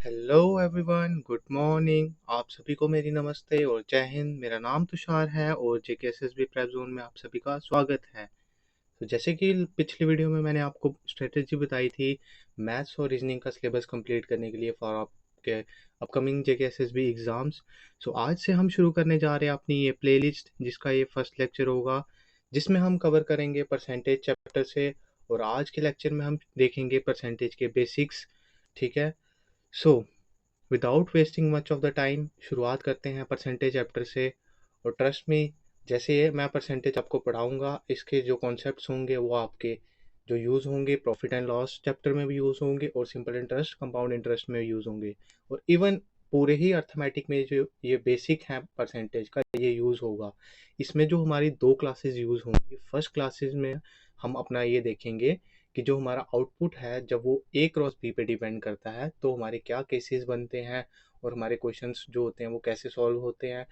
Hello everyone, good morning. आप सभी को मेरी नमस्ते और जय हिंद। मेरा नाम तुषार है और जेकेएसएसबी प्रेप जोन में आप सभी का स्वागत है। तो जैसे कि पिछली वीडियो में मैंने आपको स्ट्रेटेजी बताई थी मैथ्स और रीजनिंग का सिलेबस कंप्लीट करने के लिए फॉर आपके अपकमिंग जेकेएसएसबी एग्जाम्स। सो आज से हम शुरू करने जा रहे हैं अपनी ये प्लेलिस्ट, जिसका ये फर्स्ट लेक्चर होगा, जिसमें हम कवर करेंगे परसेंटेज चैप्टर से। और आज के लेक्चर में हम देखेंगे परसेंटेज के बेसिक्स। ठीक है। So without wasting much of the time शुरुआत करते हैं परसेंटेज चैप्टर से। और ट्रस्ट मी, जैसे ये मैं परसेंटेज आपको पढ़ाऊंगा, इसके जो कॉन्सेप्ट्स होंगे वो आपके जो यूज़ होंगे प्रॉफिट एंड लॉस चैप्टर में भी यूज़ होंगे और सिंपल इंटरेस्ट कंपाउंड इंटरेस्ट में यूज़ होंगे। और इवन पूरे ही अर्थमेटिक में जो ये बेसिक है परसेंटेज का, ये यूज़ होगा। इसमें जो हमारी दो क्लासेस यूज़ होंगी, फर्स्ट क्लासेस में हम अपना ये देखेंगे कि जो हमारा आउटपुट है जब वो ए क्रॉस बी पे डिपेंड करता है तो हमारे क्या केसेस बनते हैं और हमारे क्वेश्चंस जो होते हैं वो कैसे सॉल्व होते हैं।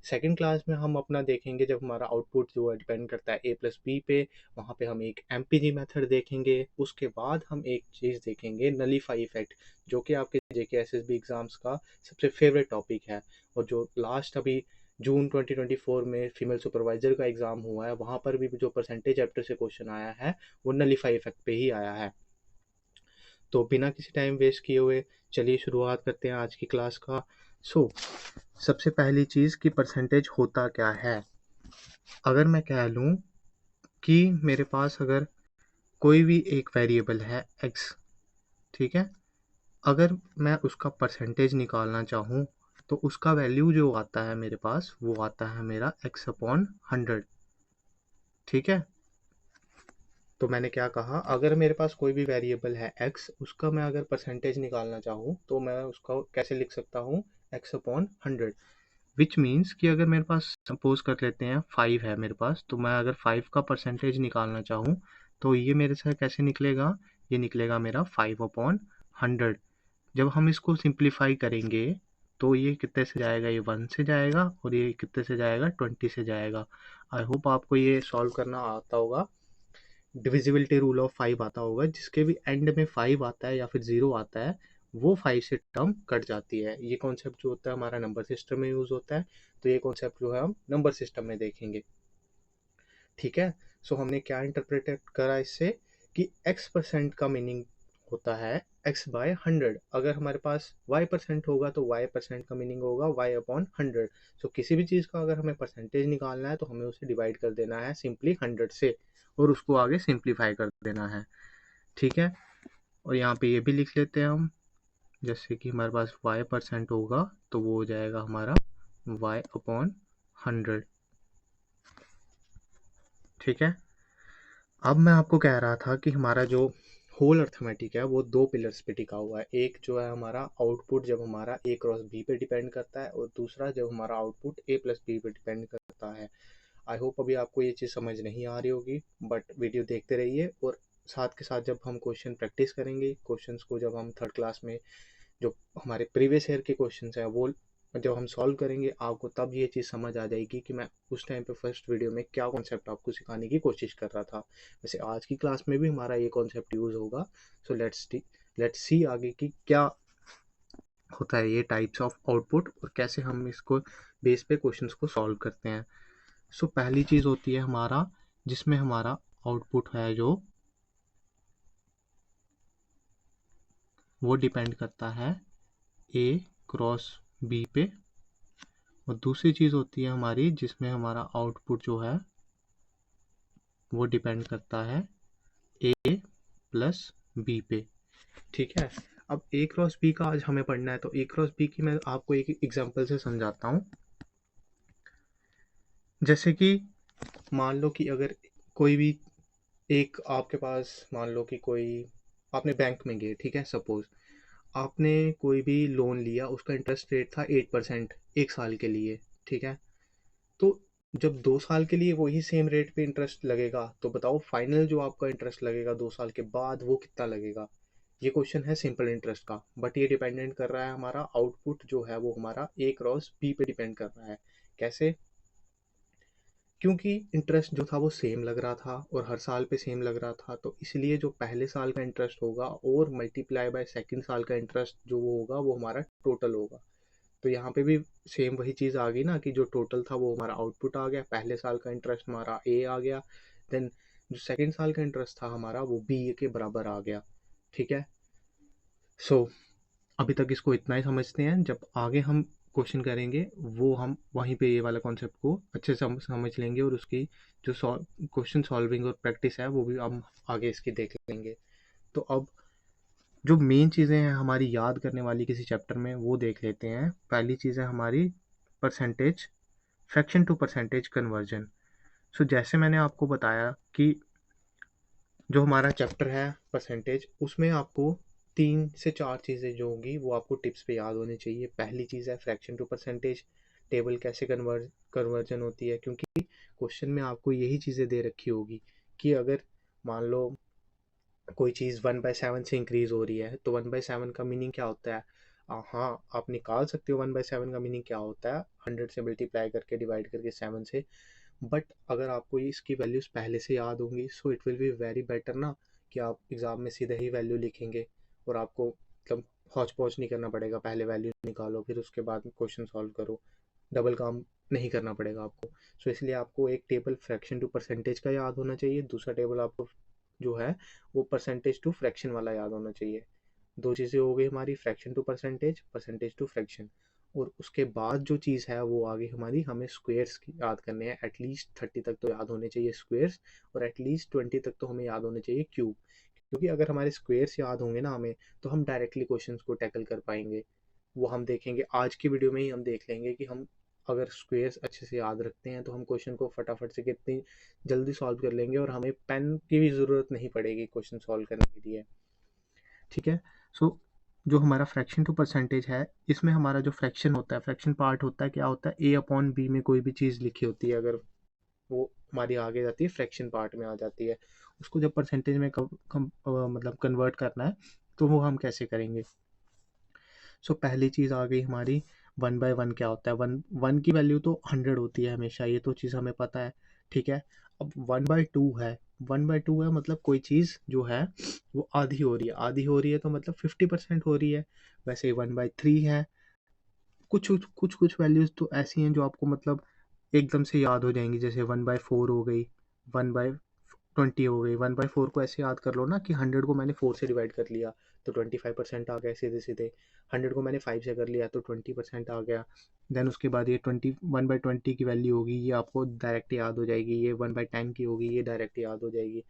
सेकंड क्लास में हम अपना देखेंगे जब हमारा आउटपुट जो है डिपेंड करता है ए प्लस बी पे, वहाँ पे हम एक एमपीजी मेथड देखेंगे। उसके बाद हम एक चीज़ देखेंगे नलीफाई इफेक्ट, जो कि आपके जेके एसएसबी एग्जाम्स का सबसे फेवरेट टॉपिक है। और जो लास्ट अभी जून 2024 में फीमेल सुपरवाइजर का एग्ज़ाम हुआ है, वहाँ पर भी जो परसेंटेज चैप्टर से क्वेश्चन आया है वो नलीफाई इफेक्ट पे ही आया है। तो बिना किसी टाइम वेस्ट किए हुए चलिए शुरुआत करते हैं आज की क्लास का। सबसे पहली चीज़ कि परसेंटेज होता क्या है। अगर मैं कह लूँ कि मेरे पास अगर कोई भी एक वेरिएबल है x, ठीक है, अगर मैं उसका परसेंटेज निकालना चाहूँ तो उसका वैल्यू जो आता है मेरे पास वो आता है मेरा x/100। ठीक है। तो मैंने क्या कहा, अगर मेरे पास कोई भी वेरिएबल है x, उसका मैं अगर परसेंटेज निकालना चाहूँ तो मैं उसका कैसे लिख सकता हूँ, x/100। विच मीन्स कि अगर मेरे पास सपोज कर लेते हैं 5 है मेरे पास, तो मैं अगर 5 का परसेंटेज निकालना चाहूँ तो ये मेरे से कैसे निकलेगा, ये निकलेगा मेरा 5/100। जब हम इसको सिंप्लीफाई करेंगे तो ये कितने से जाएगा, ये 1 से जाएगा और ये कितने से जाएगा, 20 से जाएगा। आई होप आपको ये सॉल्व करना आता होगा। डिविजिबिलिटी रूल ऑफ 5 आता होगा, जिसके भी एंड में 5 आता है या फिर 0 आता है वो 5 से टर्म कट जाती है। ये कॉन्सेप्ट जो होता है हमारा नंबर सिस्टम में यूज होता है, तो ये कॉन्सेप्ट जो है हम नंबर सिस्टम में देखेंगे। ठीक है। सो हमने क्या इंटरप्रेट करा इससे कि x% का मीनिंग होता है x/100। अगर हमारे पास y% होगा तो y% का मीनिंग होगा y/100। सो किसी भी चीज़ का अगर हमें परसेंटेज निकालना है तो हमें उसे डिवाइड कर देना है सिंपली 100 से और उसको आगे सिंप्लीफाई कर देना है। ठीक है। और यहाँ पे ये भी लिख लेते हैं हम, जैसे कि हमारे पास y% होगा तो वो हो जाएगा हमारा y/100। ठीक है। अब मैं आपको कह रहा था कि हमारा जो होल अर्थमेटिक है वो दो पिलर्स पे टिका हुआ है। एक जो है हमारा आउटपुट जब हमारा ए क्रॉस बी पे डिपेंड करता है, और दूसरा जब हमारा आउटपुट ए प्लस बी पे डिपेंड करता है। आई होप अभी आपको ये चीज़ समझ नहीं आ रही होगी, बट वीडियो देखते रहिए। और साथ के साथ जब हम क्वेश्चन प्रैक्टिस करेंगे, क्वेश्चंस को जब हम थर्ड क्लास में जो हमारे प्रीवियस ईयर के क्वेश्चंस हैं वो जब हम सॉल्व करेंगे, आपको तब ये चीज़ समझ आ जाएगी कि मैं उस टाइम पे फर्स्ट वीडियो में क्या कॉन्सेप्ट आपको सिखाने की कोशिश कर रहा था। वैसे आज की क्लास में भी हमारा ये कॉन्सेप्ट यूज़ होगा। सो लेट्स सी आगे की क्या होता है ये टाइप्स ऑफ आउटपुट और कैसे हम इसको बेस पे क्वेश्चंस को सॉल्व करते हैं। सो पहली चीज़ होती है हमारा, जिसमें हमारा आउटपुट है जो वो डिपेंड करता है ए क्रॉस बी पे। और दूसरी चीज़ होती है हमारी जिसमें हमारा आउटपुट जो है वो डिपेंड करता है ए प्लस बी पे। ठीक है। अब ए क्रॉस बी का आज हमें पढ़ना है, तो ए क्रॉस बी की मैं आपको एक एग्जांपल से समझाता हूँ। जैसे कि मान लो कि अगर कोई भी एक आपके पास, मान लो कि कोई आपने बैंक में गए, ठीक है, सपोज आपने कोई भी लोन लिया, उसका इंटरेस्ट रेट था 8% 1 साल के लिए। ठीक है। तो जब 2 साल के लिए वही सेम रेट पे इंटरेस्ट लगेगा, तो बताओ फाइनल जो आपका इंटरेस्ट लगेगा 2 साल के बाद वो कितना लगेगा। ये क्वेश्चन है सिंपल इंटरेस्ट का, बट ये डिपेंडेंट कर रहा है हमारा आउटपुट जो है वो हमारा ए क्रॉस बी पे डिपेंड कर रहा है। कैसे क्योंकि इंटरेस्ट जो था वो सेम लग रहा था और हर साल पे सेम लग रहा था, तो इसलिए जो पहले साल का इंटरेस्ट होगा और मल्टीप्लाई बाय सेकंड साल का इंटरेस्ट जो वो होगा वो हमारा टोटल होगा। तो यहाँ पे भी सेम वही चीज़ आ गई ना कि जो टोटल था वो हमारा आउटपुट आ गया, पहले साल का इंटरेस्ट हमारा ए आ गया, देन जो सेकंड साल का इंटरेस्ट था हमारा वो बी के बराबर आ गया। ठीक है। सो अभी तक इसको इतना ही समझते हैं, जब आगे हम क्वेश्चन करेंगे वो हम वहीं पे ये वाला कॉन्सेप्ट को अच्छे से समझ लेंगे और उसकी जो क्वेश्चन सॉल्विंग और प्रैक्टिस है वो भी हम आगे इसकी देख लेंगे। तो अब जो मेन चीज़ें हैं हमारी याद करने वाली किसी चैप्टर में वो देख लेते हैं। पहली चीज़ है हमारी percentage, fraction to percentage conversion. So जैसे मैंने आपको बताया कि जो हमारा चैप्टर है परसेंटेज, उसमें आपको 3 से 4 चीज़ें जो होंगी वो आपको टिप्स पे याद होनी चाहिए। पहली चीज़ है फ्रैक्शन टू परसेंटेज टेबल कैसे कन्वर्जन होती है, क्योंकि क्वेश्चन में आपको यही चीज़ें दे रखी होगी कि अगर मान लो कोई चीज़ 1/7 से इंक्रीज हो रही है तो 1/7 का मीनिंग क्या होता है। हाँ, आप निकाल सकते हो 1/7 का मीनिंग क्या होता है, 100 से मल्टीप्लाई करके डिवाइड करके 7 से। बट अगर आपको ये इसकी वैल्यूज़ पहले से याद होंगी so it will be very better ना, कि आप एग्ज़ाम में सीधे ही वैल्यू लिखेंगे और आपको मतलब हौच पौच नहीं करना पड़ेगा, पहले वैल्यू निकालो फिर उसके बाद क्वेश्चन सॉल्व करो, डबल काम नहीं करना पड़ेगा आपको। सो इसलिए आपको एक टेबल फ्रैक्शन टू परसेंटेज का याद होना चाहिए, दूसरा टेबल आपको जो है वो परसेंटेज टू फ्रैक्शन वाला याद होना चाहिए। दो चीज़ें हो गई हमारी, fraction to percentage, percentage to fraction. और उसके बाद जो चीज़ है वो आ गई हमारी, हमें स्क्वेयर्स की याद करने हैं। एटलीस्ट 30 तक तो याद होने चाहिए स्क्वेयर्स, और एटलीस्ट 20 तक तो हमें याद होने चाहिए क्यूब। क्योंकि अगर हमारे स्क्वेयर्स याद होंगे ना हमें, तो हम डायरेक्टली क्वेश्चंस को टैकल कर पाएंगे। वो हम देखेंगे आज की वीडियो में ही, हम देख लेंगे कि हम अगर स्क्वेयर्स अच्छे से याद रखते हैं तो हम क्वेश्चन को फटाफट से कितनी जल्दी सॉल्व कर लेंगे और हमें पेन की भी ज़रूरत नहीं पड़ेगी क्वेश्चन सॉल्व करने के लिए। ठीक है। सो जो हमारा फ्रैक्शन टू परसेंटेज है, इसमें हमारा जो फ्रैक्शन होता है, फ्रैक्शन पार्ट होता है, क्या होता है, ए अपॉन बी में कोई भी चीज़ लिखी होती है, अगर वो हमारी आगे जाती है फ्रैक्शन पार्ट में आ जाती है, उसको जब परसेंटेज में मतलब कन्वर्ट करना है तो वो हम कैसे करेंगे। सो पहली चीज़ आ गई हमारी 1/1 क्या होता है। वन वन की वैल्यू तो 100 होती है हमेशा, ये तो चीज़ हमें पता है। ठीक है। अब 1/2 है, 1/2 है मतलब कोई चीज़ जो है वो आधी हो रही है, आधी हो रही है तो मतलब 50% हो रही है। वैसे 1/3 है। कुछ कुछ कुछ वैल्यूज़ तो ऐसी हैं जो आपको मतलब एकदम से याद हो जाएंगी, जैसे 1/4 हो गई, 1/20 हो गई। 1/4 को ऐसे याद कर लो ना कि 100 को मैंने 4 से डिवाइड कर लिया तो 25% आ गया सीधे सीधे। 100 को मैंने 5 से कर लिया तो 20% आ गया। देन उसके बाद ये 1/20 की वैल्यू होगी, ये आपको डायरेक्ट याद हो जाएगी। ये 1/10 की होगी, ये डायरेक्ट याद हो जाएगी।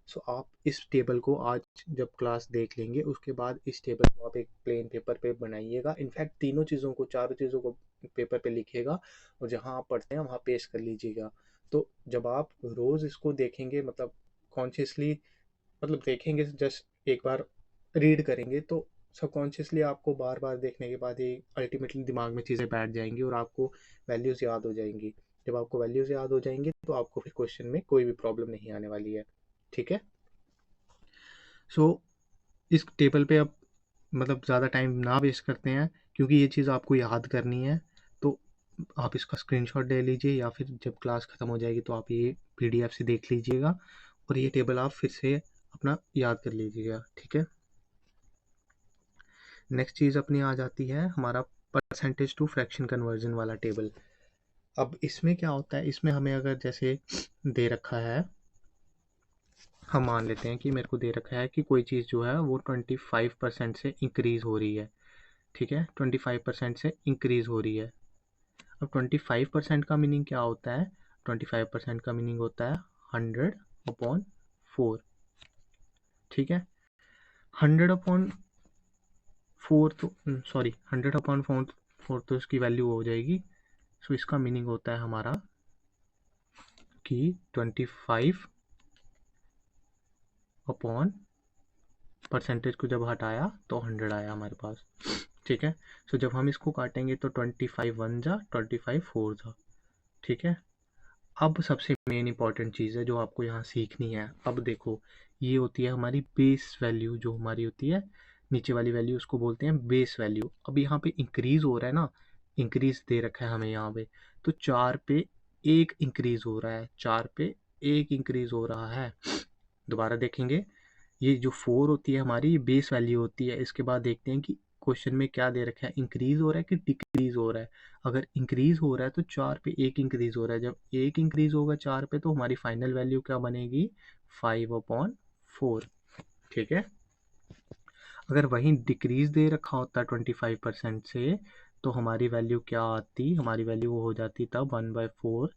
सो आप इस टेबल को आज जब क्लास देख लेंगे उसके बाद इस टेबल को आप एक प्लेन पेपर पे बनाइएगा। इनफैक्ट तीनों चीज़ों को, चारों चीज़ों को पेपर पे लिखिएगा और जहाँ आप पढ़ते हैं वहाँ पेस्ट कर लीजिएगा। तो जब आप रोज़ इसको देखेंगे, मतलब कॉन्शियसली, मतलब देखेंगे, जस्ट एक बार रीड करेंगे तो सबकॉन्शियसली आपको बार बार देखने के बाद ये अल्टीमेटली दिमाग में चीज़ें बैठ जाएंगी और आपको वैल्यूज़ याद हो जाएंगी। जब आपको वैल्यूज़ याद हो जाएंगी तो आपको फिर क्वेश्चन में कोई भी प्रॉब्लम नहीं आने वाली है। ठीक है। सो इस टेबल पे अब मतलब ज़्यादा टाइम ना वेस्ट करते हैं, क्योंकि ये चीज़ आपको याद करनी है। तो आप इसका स्क्रीनशॉट ले लीजिए या फिर जब क्लास ख़त्म हो जाएगी तो आप ये पीडीएफ से देख लीजिएगा और ये टेबल आप फिर से अपना याद कर लीजिएगा। ठीक है। नेक्स्ट चीज़ अपनी आ जाती है हमारा परसेंटेज टू फ्रैक्शन कन्वर्जन वाला टेबल। अब इसमें क्या होता है, इसमें हमें अगर जैसे दे रखा है, हम मान लेते हैं कि मेरे को दे रखा है कि कोई चीज़ जो है वो 25% से इंक्रीज़ हो रही है। ठीक है, 25% से इंक्रीज़ हो रही है। अब 25% का मीनिंग क्या होता है, 25% का मीनिंग होता है 100/4। ठीक है। 100/4 तो सॉरी 100/4 तो इसकी वैल्यू हो जाएगी। सो इसका मीनिंग होता है हमारा कि 25% को जब हटाया तो 100 आया हमारे पास। ठीक है। सो जब हम इसको काटेंगे तो 25 1 जा, 25 4 जा। ठीक है। अब सबसे मेन इंपॉर्टेंट चीज़ है जो आपको यहाँ सीखनी है। अब देखो, ये होती है हमारी बेस वैल्यू, जो हमारी होती है नीचे वाली वैल्यू उसको बोलते हैं बेस वैल्यू। अब यहाँ पे इंक्रीज हो रहा है ना, इंक्रीज दे रखा है हमें यहाँ पे, तो 4 पे एक इंक्रीज हो रहा है, 4 पे एक इंक्रीज हो रहा है। दोबारा देखेंगे, ये जो 4 होती है हमारी, ये बेस वैल्यू होती है। इसके बाद देखते हैं कि क्वेश्चन में क्या दे रखा है, इंक्रीज हो रहा है कि डिक्रीज हो रहा है। अगर इंक्रीज हो रहा है तो 4 पे एक इंक्रीज हो रहा है। जब एक इंक्रीज होगा 4 पे, तो हमारी फाइनल वैल्यू क्या बनेगी, 5/4। ठीक है। अगर वहीं डिक्रीज दे रखा होता 25% से, तो हमारी वैल्यू क्या आती, हमारी वैल्यू हो जाती तब 1/4।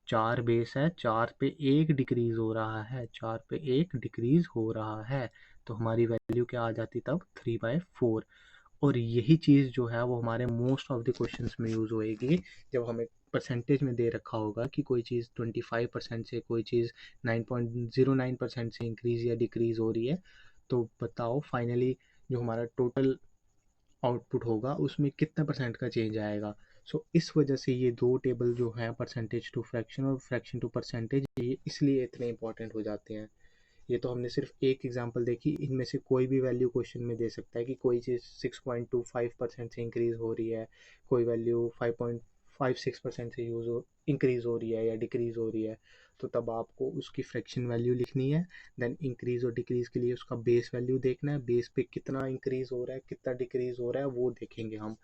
4 बेस है, 4 पे एक डिक्रीज हो रहा है, 4 पे एक डिक्रीज हो रहा है, तो हमारी वैल्यू क्या आ जाती तब, 3/4। और यही चीज़ जो है वो हमारे मोस्ट ऑफ द क्वेश्चंस में यूज़ होएगी। जब हमें परसेंटेज में दे रखा होगा कि कोई चीज़ 25% से, कोई चीज़ 9.09% से इंक्रीज या डिक्रीज हो रही है, तो बताओ फाइनली जो हमारा टोटल आउटपुट होगा उसमें कितना परसेंट का चेंज आएगा। सो इस वजह से ये दो टेबल जो है, परसेंटेज टू फ्रैक्शन और फ्रैक्शन टू परसेंटेज, ये इसलिए इतने इंपॉर्टेंट हो जाते हैं। ये तो हमने सिर्फ एक एग्जांपल देखी, इनमें से कोई भी वैल्यू क्वेश्चन में दे सकता है कि कोई चीज़ 6.25% से इंक्रीज हो रही है, कोई वैल्यू 5.56% से इंक्रीज हो रही है या डिक्रीज हो रही है। तो तब आपको उसकी फ्रैक्शन वैल्यू लिखनी है। देन इंक्रीज और डिक्रीज के लिए उसका बेस वैल्यू देखना है, बेस पे कितना इंक्रीज हो रहा है कितना डिक्रीज हो रहा है वो देखेंगे हम।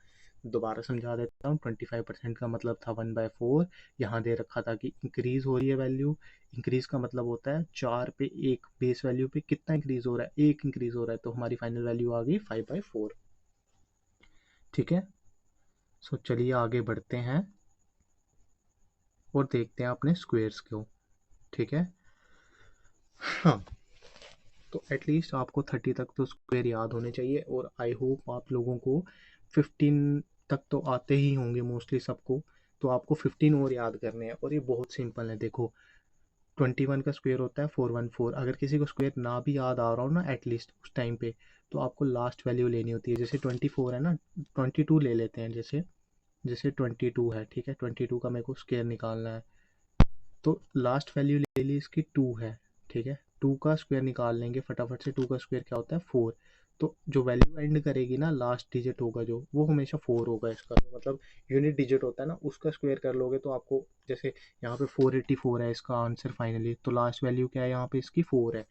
दोबारा समझा देता हूँ, 25% का मतलब था 1/4। यहाँ दे रखा था कि इंक्रीज हो रही है वैल्यू। इंक्रीज का मतलब होता है 4 पे एक, बेस वैल्यू पे कितना इंक्रीज हो रहा है, एक इंक्रीज हो रहा है, तो हमारी फाइनल वैल्यू आ गई 5/4। ठीक है। सो चलिए आगे बढ़ते हैं और देखते हैं अपने स्क्वेयर्स को। ठीक है। हाँ, तो एटलीस्ट आपको 30 तक तो स्क्वायर याद होने चाहिए, और आई होप आप लोगों को 15 तक तो आते ही होंगे मोस्टली सबको। तो आपको 15 और याद करने हैं, और ये बहुत सिंपल है। देखो, 21 का स्क्वायर होता है 414। अगर किसी को स्क्वायर ना भी याद आ रहा हो ना एटलीस्ट उस टाइम पे, तो आपको लास्ट वैल्यू लेनी होती है। जैसे 24 है ना, 22 ले लेते हैं। जैसे जैसे 22 है, ठीक है, 22 का मेरे को स्क्वायर निकालना है, तो लास्ट वैल्यू ले ली इसकी 2 है। ठीक है, 2 का स्क्वायर निकाल लेंगे फटाफट से। 2 का स्क्वायर क्या होता है, 4। तो जो वैल्यू एंड करेगी ना, लास्ट डिजिट होगा जो, वो हमेशा 4 होगा। इसका मतलब यूनिट डिजिट होता है ना, उसका स्क्वायर कर लोगे तो आपको, जैसे यहाँ पे 484 है इसका आंसर फाइनली, तो लास्ट वैल्यू क्या है यहाँ पे इसकी, 4 है।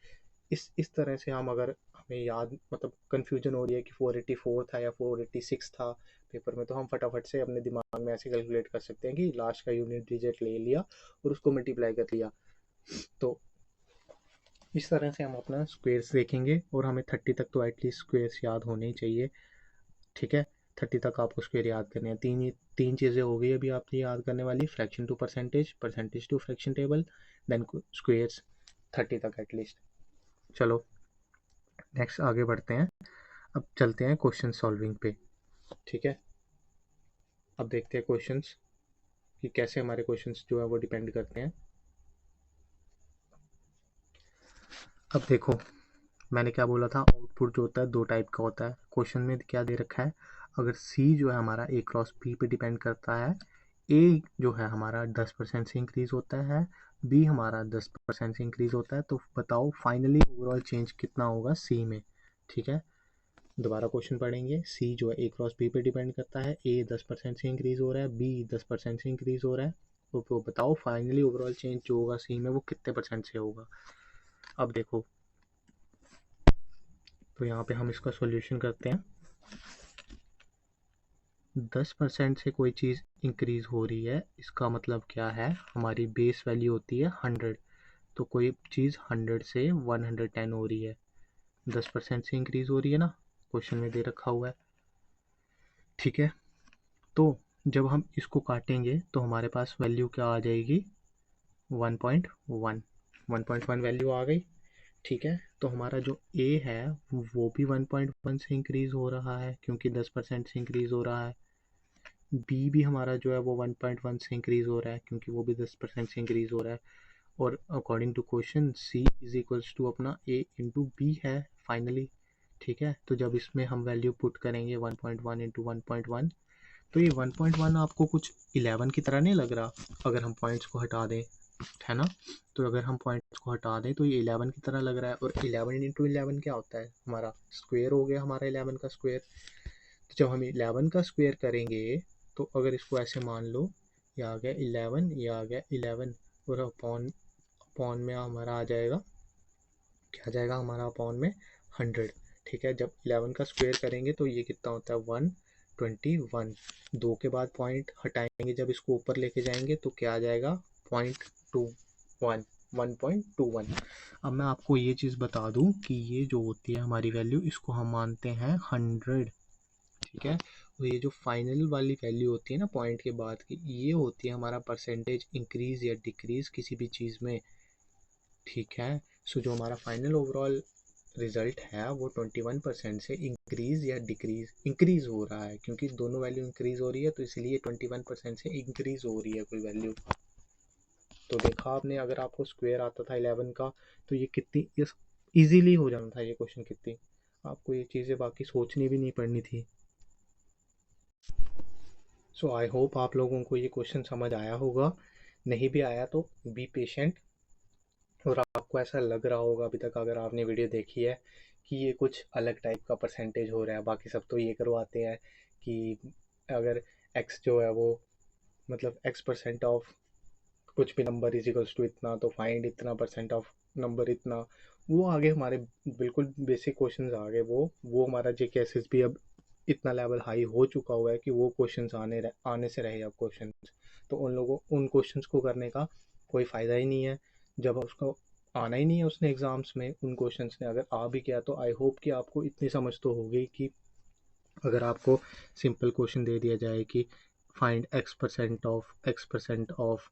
इस तरह से हम, अगर हमें याद, मतलब कंफ्यूजन हो रही है कि 484 था या 486 था पेपर में, तो हम फटाफट से अपने दिमाग में ऐसे कैलकुलेट कर सकते हैं कि लास्ट का यूनिट डिजिट ले लिया और उसको मल्टीप्लाई कर लिया। तो इस तरह से हम अपना स्क्वेयर्स देखेंगे, और हमें 30 तक तो एटलीस्ट स्क्वेयर्स याद होने ही चाहिए। ठीक है, 30 तक आपको स्क्वेयर याद करने हैं। तीन चीज़ें हो गई अभी आपकी याद करने वाली, fraction to percentage, percentage to fraction table, then squares 30 तक एटलीस्ट। चलो नेक्स्ट आगे बढ़ते हैं। अब चलते हैं क्वेश्चन सॉल्विंग पे। ठीक है, अब देखते हैं क्वेश्चंस कि कैसे हमारे क्वेश्चंस जो है वो डिपेंड करते हैं। अब देखो, मैंने क्या बोला था, आउटपुट जो होता है दो टाइप का होता है। क्वेश्चन में क्या दे रखा है, अगर सी जो है हमारा ए क्रॉस बी पे डिपेंड करता है, ए जो है हमारा 10% से इंक्रीज होता है, बी हमारा 10% से इंक्रीज होता है, तो बताओ फाइनली ओवरऑल चेंज कितना होगा सी में। ठीक है, दोबारा क्वेश्चन पढ़ेंगे। सी जो है ए क्रॉस बी पे डिपेंड करता है, ए 10% से इंक्रीज हो रहा है, बी 10% से इंक्रीज हो रहा है, तो बताओ फाइनली ओवरऑल चेंज जो होगा सी में वो कितने परसेंट से होगा। अब देखो, तो यहाँ पे हम इसका सॉल्यूशन करते हैं। 10% से कोई चीज़ इंक्रीज हो रही है, इसका मतलब क्या है, हमारी बेस वैल्यू होती है 100, तो कोई चीज़ 100 से 110 हो रही है, 10% से इंक्रीज हो रही है ना, क्वेश्चन में दे रखा हुआ है। ठीक है, तो जब हम इसको काटेंगे तो हमारे पास वैल्यू क्या आ जाएगी, 1.1। 1.1 वैल्यू आ गई। ठीक है, तो हमारा जो ए है वो भी 1.1 से इंक्रीज हो रहा है, क्योंकि 10% से इंक्रीज हो रहा है। बी भी हमारा जो है वो 1.1 से इंक्रीज हो रहा है, क्योंकि वो भी 10% से इंक्रीज हो रहा है। और according to question C is equals to अपना ए इंटू बी है फाइनली। ठीक है, तो जब इसमें हम वैल्यू पुट करेंगे 1.1 इंटू 1.1, तो ये 1.1 आपको कुछ 11 की तरह नहीं लग रहा, अगर हम पॉइंट्स को हटा दें, है ना। तो अगर हम पॉइंट्स को हटा दें तो ये 11 की तरह लग रहा है, और 11 इंटू 11 क्या होता है, हमारा स्क्वेयर हो गया, हमारा 11 का स्क्वेयर। तो जब हम 11 का स्क्वेयर करेंगे, तो अगर इसको ऐसे मान लो, ये आ गया 11, ये आ गया 11 और अपॉन अपॉन में हमारा आ जाएगा, क्या आ जाएगा हमारा अपॉन में 100। ठीक है, जब 11 का स्क्वायर करेंगे तो ये कितना होता है 121। 2 के बाद पॉइंट हटाएंगे, जब इसको ऊपर लेके जाएंगे तो क्या आ जाएगा 0.21, 1.21। अब मैं आपको ये चीज़ बता दूं कि ये जो होती है हमारी वैल्यू, इसको हम मानते हैं 100। ठीक है, और ये जो फाइनल वाली वैल्यू होती है ना पॉइंट के बाद की, ये होती है हमारा परसेंटेज इंक्रीज या डिक्रीज किसी भी चीज़ में। ठीक है, सो जो हमारा फाइनल ओवरऑल रिजल्ट है वो 21% से इंक्रीज या डिक्रीज, इंक्रीज हो रहा है क्योंकि दोनों वैल्यू इंक्रीज हो रही है, तो इसलिए 21% से इंक्रीज हो रही है कोई वैल्यू। तो देखा आपने, अगर आपको स्क्वायर आता था 11 का तो ये कितनी इजीली हो जाना था ये क्वेश्चन, कितनी आपको ये चीज़ें बाकी सोचनी भी नहीं पड़नी थी। सो आई होप आप लोगों को ये क्वेश्चन समझ आया होगा, नहीं भी आया तो बी पेशेंट। और आपको ऐसा लग रहा होगा अभी तक अगर आपने वीडियो देखी है कि ये कुछ अलग टाइप का परसेंटेज हो रहा है, बाकी सब तो ये करवाते हैं कि अगर x जो है वो मतलब x% ऑफ कुछ भी नंबर इज इक्वल्स टू इतना, तो फाइंड इतना परसेंट ऑफ नंबर इतना। वो आगे हमारे बिल्कुल बेसिक क्वेश्चंस आ गए, वो हमारा जेकेएसएस भी अब इतना लेवल हाई हो चुका हुआ है कि वो क्वेश्चंस आने से रहे अब क्वेश्चंस। तो उन क्वेश्चंस को करने का कोई फ़ायदा ही नहीं है जब उसको आना ही नहीं है उसने एग्ज़ाम्स में। उन क्वेश्चंस ने अगर आ भी गया तो आई होप कि आपको इतनी समझ तो हो गई कि अगर आपको सिंपल क्वेश्चन दे दिया जाए कि फाइंड x% ऑफ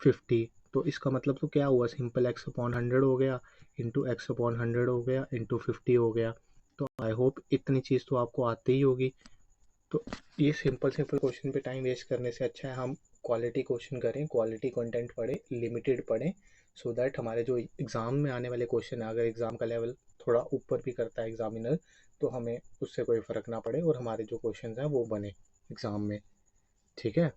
50, तो इसका मतलब तो क्या हुआ, सिंपल x/100 हो गया इंटू x/100 हो गया इंटू 50 हो गया। तो आई होप इतनी चीज़ तो आपको आती ही होगी। तो ये सिंपल सिंपल क्वेश्चन पे टाइम वेस्ट करने से अच्छा है हम क्वालिटी क्वेश्चन करें, क्वालिटी कंटेंट पढ़ें, लिमिटेड पढ़ें, सो दैट हमारे जो एग्ज़ाम में आने वाले क्वेश्चन है, अगर एग्ज़ाम का लेवल थोड़ा ऊपर भी करता है एग्जामिनर, तो हमें उससे कोई फ़र्क ना पड़े और हमारे जो क्वेश्चन हैं वो बने एग्ज़ाम में। ठीक है,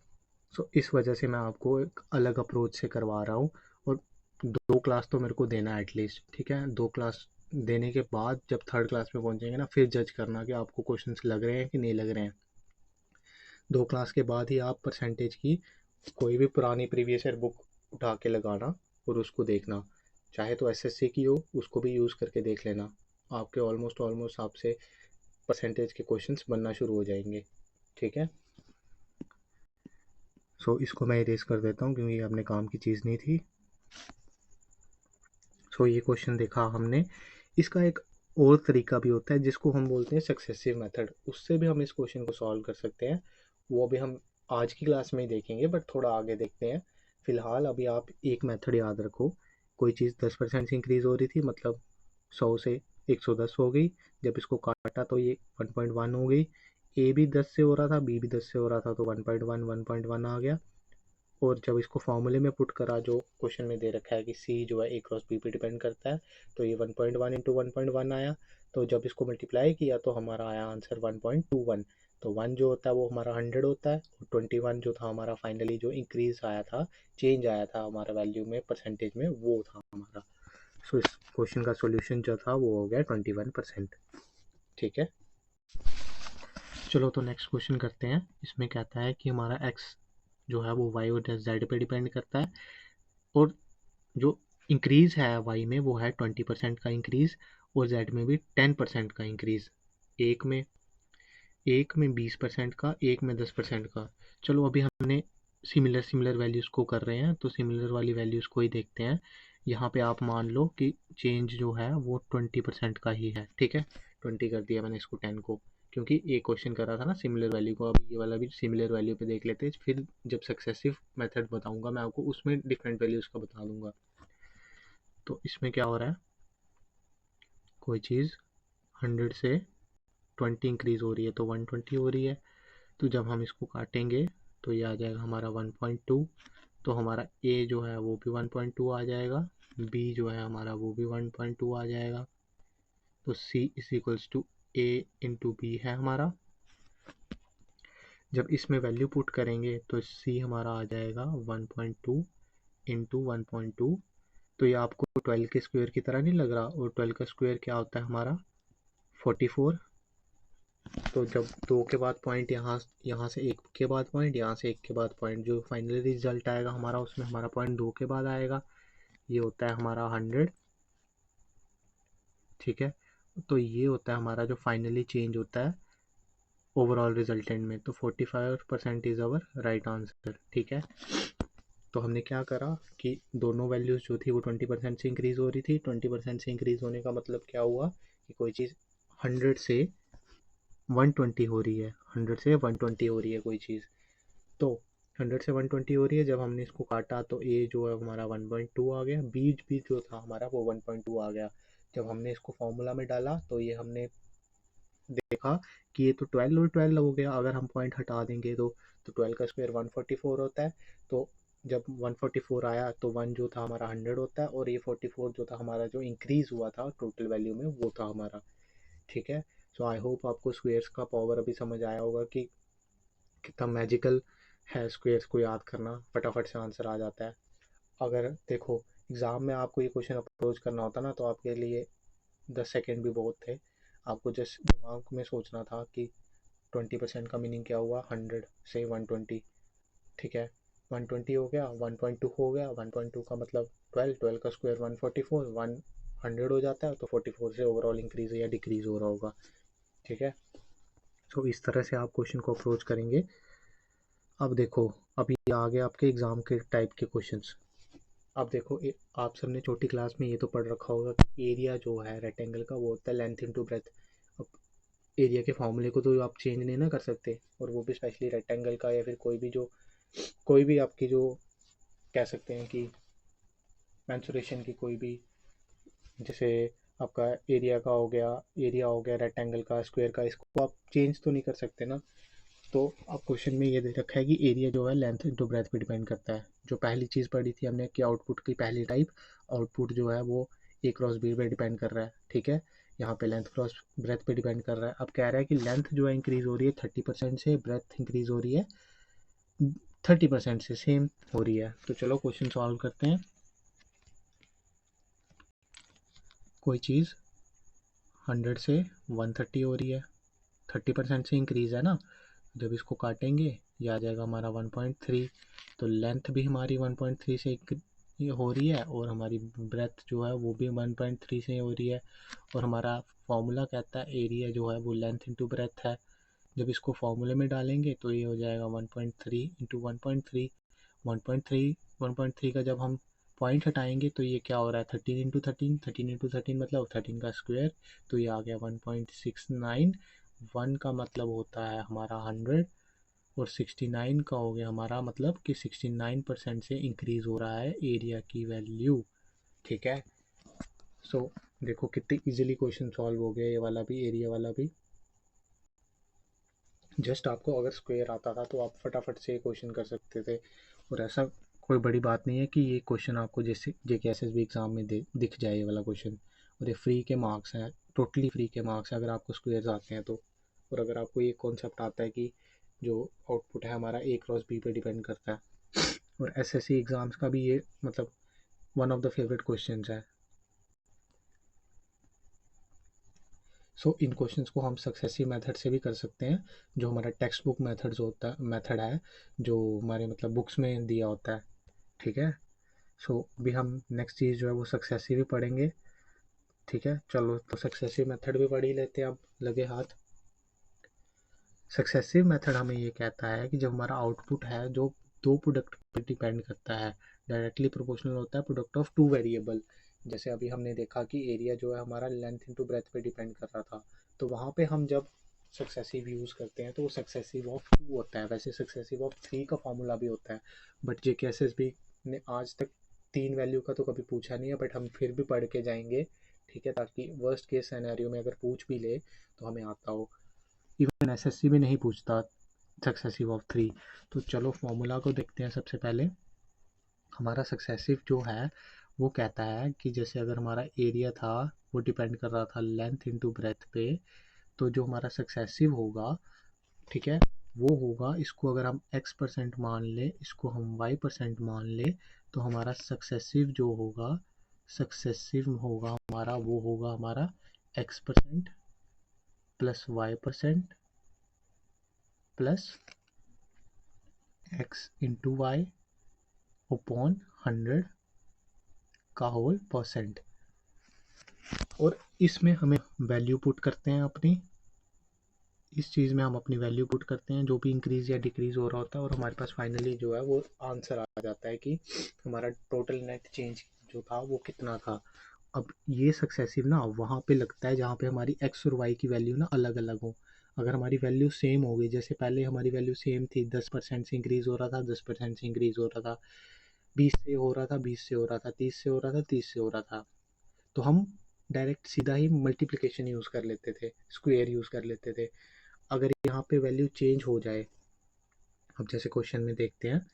सो इस वजह से मैं आपको एक अलग अप्रोच से करवा रहा हूँ। और 2 क्लास तो मेरे को देना है एटलीस्ट। ठीक है, 2 क्लास देने के बाद जब थर्ड क्लास में पहुँचेंगे ना, फिर जज करना कि आपको क्वेश्चंस लग रहे हैं कि नहीं लग रहे हैं। 2 क्लास के बाद ही आप परसेंटेज की कोई भी पुरानी प्रीवियस ईयर बुक उठा के लगाना और उसको देखना, चाहे तो एसएससी की हो उसको भी यूज़ करके देख लेना, आपके ऑलमोस्ट आपसे परसेंटेज के क्वेश्चंस बनना शुरू हो जाएंगे। ठीक है, सो इसको मैं इरेज कर देता हूँ क्योंकि ये अपने काम की चीज़ नहीं थी। सो ये क्वेश्चन देखा हमने, इसका एक और तरीका भी होता है जिसको हम बोलते हैं सक्सेसिव मेथड, उससे भी हम इस क्वेश्चन को सॉल्व कर सकते हैं। वो भी हम आज की क्लास में ही देखेंगे बट थोड़ा आगे देखते हैं। फिलहाल अभी आप एक मेथड याद रखो, कोई चीज़ 10% से इंक्रीज हो रही थी, मतलब 100 से 110 हो गई, जब इसको काटा तो ये 1.1 हो गई। ए भी 10 से हो रहा था, बी भी 10 से हो रहा था, तो 1.1 आ गया। और जब इसको फॉर्मूले में पुट करा, जो क्वेश्चन में दे रखा है कि सी जो है ए क्रॉस बी पे डिपेंड करता है, तो ये 1.1 इंटू 1.1 आया। तो जब इसको मल्टीप्लाई किया तो हमारा आया आंसर 1.21। तो 1 जो होता है वो हमारा 100 होता है, और 21 जो था हमारा फाइनली जो इंक्रीज आया था, चेंज आया था हमारा वैल्यू में, परसेंटेज में, वो था हमारा। सो इस क्वेश्चन का सोल्यूशन जो था वो हो गया 21%। ठीक है, चलो तो नेक्स्ट क्वेश्चन करते हैं। इसमें कहता है कि हमारा एक्स जो है वो वाई और जेड पे डिपेंड करता है, और जो इंक्रीज है वाई में वो है 20% का इंक्रीज, और जेड में भी 10% का इंक्रीज। एक में 20% का, एक में 10% का। चलो अभी हमने सिमिलर वैल्यूज़ को कर रहे हैं, तो सिमिलर वाली वैल्यूज़ को ही देखते हैं। यहाँ पे आप मान लो कि चेंज जो है वो 20% का ही है। ठीक है, 20 कर दिया मैंने इसको 10 को, क्योंकि एक क्वेश्चन कर रहा था ना सिमिलर वैल्यू को। अब ये वाला भी सिमिलर वैल्यू पे देख लेते हैं, फिर जब सक्सेसिव मेथड बताऊंगा मैं आपको उसमें डिफरेंट वैल्यूज़ का बता दूंगा। तो इसमें क्या हो रहा है, कोई चीज़ 100 से 20 इंक्रीज हो रही है तो 120 हो रही है। तो जब हम इसको काटेंगे तो ये आ जाएगा हमारा 1.2। तो हमारा ए जो है वो भी 1.2 आ जाएगा, बी जो है हमारा वो भी 1.2 आ जाएगा। तो C is equals to A into B है हमारा। जब इसमें वैल्यू पुट करेंगे तो सी हमारा आ जाएगा 1.2 इंटू 1.2। तो ये आपको 12 के स्क्वायर की तरह नहीं लग रहा, और 12 का स्क्वायर क्या होता है हमारा 44। तो जब 2 के बाद पॉइंट, यहाँ से 1 के बाद पॉइंट, यहाँ से 1 के बाद पॉइंट, जो फाइनली रिजल्ट आएगा हमारा उसमें हमारा पॉइंट 2 के बाद आएगा, ये होता है हमारा 100। ठीक है, तो ये होता है हमारा जो फाइनली चेंज होता है ओवरऑल रिजल्टेंट में। तो 45% इज़ आवर राइट आंसर। ठीक है, तो हमने क्या करा कि दोनों वैल्यूज़ जो थी वो 20% से इंक्रीज़ हो रही थी। 20% से इंक्रीज़ होने का मतलब क्या हुआ कि कोई चीज़ 100 से 120 हो रही है, 100 से 120 हो रही है कोई चीज़। तो 100 से 120 हो रही है, जब हमने इसको काटा तो ए जो है हमारा 1.2 आ गया, बीच भी जो था हमारा वो 1.2 आ गया। जब हमने इसको फॉर्मूला में डाला तो ये हमने देखा कि ये तो 12 और 12 हो गया, अगर हम पॉइंट हटा देंगे तो 12 का स्क्वायर 144 होता है। तो जब 144 आया तो 1 जो था हमारा 100 होता है, और ये 44 जो था हमारा जो इंक्रीज़ हुआ था टोटल वैल्यू में वो था हमारा। ठीक है, सो आई होप आपको स्क्वेयर्स का पावर अभी समझ आया होगा कि कितना मैजिकल है स्क्वेयर्स को याद करना, फटाफट से आंसर आ जाता है। अगर देखो एग्ज़ाम में आपको ये क्वेश्चन अप्रोच करना होता ना तो आपके लिए 10 सेकेंड भी बहुत थे। आपको जस्ट दिमाग में सोचना था कि 20% का मीनिंग क्या हुआ, 100 से 120। ठीक है, 120 हो गया, 1.2 हो गया, 1.2 का मतलब 12, 12 का स्क्वायर 144, 100 हो जाता है, तो 44 से ओवरऑल इंक्रीज या डिक्रीज हो रहा होगा। ठीक है, तो इस तरह से आप क्वेश्चन को अप्रोच करेंगे। अब देखो, अभी आ गए आपके एग्जाम के टाइप के क्वेश्चंस। अब देखो आप सबने छोटी क्लास में ये तो पढ़ रखा होगा कि एरिया जो है रेक्टेंगल का वो होता है लेंथ इनटू ब्रेथ। अब एरिया के फॉर्मूले को तो आप चेंज नहीं ना कर सकते, और वो भी स्पेशली रेक्टेंगल का, या फिर कोई भी आपकी जो कह सकते हैं कि मेंसुरेशन की कोई भी, जैसे आपका एरिया हो गया रेक्टेंगल का, स्क्वायर का, इसको आप चेंज तो नहीं कर सकते ना। तो अब क्वेश्चन में ये दे रखा है कि एरिया जो है लेंथ इनटू ब्रेथ पे डिपेंड करता है। जो पहली चीज़ पढ़ी थी हमने कि आउटपुट की पहली टाइप, आउटपुट जो है वो ए क्रॉस बी पे डिपेंड कर रहा है। ठीक है, यहाँ पे लेंथ क्रॉस ब्रेथ पे डिपेंड कर रहा है। अब कह रहा है कि लेंथ जो है इंक्रीज हो रही है 30% से, ब्रेथ इंक्रीज हो रही है 30% से, सेम हो रही है। तो चलो क्वेश्चन सॉल्व करते हैं। कोई चीज़ 100 से 130 हो रही है, 30% से इंक्रीज है ना, जब इसको काटेंगे ये आ जाएगा हमारा 1.3। तो लेंथ भी हमारी 1.3 से ये हो रही है, और हमारी ब्रेथ जो है वो भी 1.3 से हो रही है। और हमारा फॉर्मूला कहता है एरिया जो है वो लेंथ इंटू ब्रेथ है। जब इसको फॉर्मूले में डालेंगे तो ये हो जाएगा 1.3 इंटू 1.3। 1.3 का जब हम पॉइंट हटाएंगे तो ये क्या हो रहा है, 13 इंटू 13, 13 इंटू 13 मतलब 13 का स्क्वायर, तो ये आ गया 1.69। 1 का मतलब होता है हमारा 100, और 69 का हो गया हमारा मतलब कि 69% से इंक्रीज हो रहा है एरिया की वैल्यू। ठीक है, सो देखो कितने इजीली क्वेश्चन सॉल्व हो गया, ये वाला भी, एरिया वाला भी। जस्ट आपको अगर स्क्वायर आता था तो आप फटाफट से क्वेश्चन कर सकते थे, और ऐसा कोई बड़ी बात नहीं है कि ये क्वेश्चन आपको जैसे JKSSB एग्ज़ाम में दिख जाए ये वाला क्वेश्चन। और ये फ्री के मार्क्स हैं, टोटली फ्री के मार्क्स हैं अगर आपको स्क्वायर्स आते हैं तो। और अगर आपको ये कॉन्सेप्ट आता है कि जो आउटपुट है हमारा ए क्रॉस बी पे डिपेंड करता है, और SSC एग्ज़ाम्स का भी ये मतलब one of the favourite question है। सो इन क्वेश्चंस को हम सक्सेसिव मेथड से भी कर सकते हैं, जो हमारा टेक्स्ट बुक मेथड है, जो हमारे मतलब बुक्स में दिया होता है। ठीक है, सो अभी हम नेक्स्ट चीज़ जो है वो सक्सेसिव ही पढ़ेंगे। ठीक है, चलो तो सक्सेसिव मेथड भी पढ़ ही लेते हैं अब, लगे हाथ। सक्सेसिव मेथड हमें ये कहता है कि जब हमारा आउटपुट है जो दो प्रोडक्ट पर डिपेंड करता है, डायरेक्टली प्रोपोर्शनल होता है प्रोडक्ट ऑफ टू वेरिएबल। जैसे अभी हमने देखा कि एरिया जो है हमारा लेंथ इनटू ब्रेथ पे डिपेंड कर रहा था, तो वहाँ पे हम जब सक्सेसिव यूज़ करते हैं तो वो सक्सेसिव ऑफ 2 होता है। वैसे सक्सेसिव ऑफ 3 का फॉर्मूला भी होता है, बट JKSSB ने आज तक 3 वैल्यू का तो कभी पूछा नहीं है, बट हम फिर भी पढ़ के जाएंगे। ठीक है, ताकि वर्स्ट केस सिनेरियो में अगर पूछ भी ले तो हमें आता हो। इवन SSC भी नहीं पूछता सक्सेसिव ऑफ 3। तो चलो फॉर्मूला को देखते हैं सबसे पहले। हमारा सक्सेसिव जो है वो कहता है कि जैसे अगर हमारा एरिया था वो डिपेंड कर रहा था लेंथ इनटू ब्रेथ पे, तो जो हमारा सक्सेसिव होगा, ठीक है, वो होगा, इसको अगर हम x% मान ले, इसको हम y% मान ले, तो हमारा सक्सेसिव होगा हमारा वो होगा हमारा x% plus y% plus x into Y upon 100 का होल परसेंट। और इसमें हमें वैल्यू पुट करते हैं अपनी, इस चीज़ में हम अपनी वैल्यू पुट करते हैं जो भी इंक्रीज़ या डिक्रीज़ हो रहा होता है, और हमारे पास फाइनली जो है वो आंसर आ जाता है कि हमारा टोटल नेट चेंज जो था वो कितना था। अब ये सक्सेसिव ना वहाँ पे लगता है जहाँ पे हमारी एक्स और वाई की वैल्यू ना अलग अलग हो। अगर हमारी वैल्यू सेम हो गई, जैसे पहले हमारी वैल्यू सेम थी, 10% से इंक्रीज़ हो रहा था, 10% से इंक्रीज़ हो रहा था, 20 से हो रहा था, 20 से हो रहा था, 30 से हो रहा था, 30 से हो रहा था, तो हम डायरेक्ट सीधा ही मल्टीप्लिकेशन यूज़ कर लेते थे, स्क्वेयर यूज़ कर लेते थे। अगर यहाँ पे वैल्यू चेंज हो जाए, अब जैसे क्वेश्चन में देखते हैं,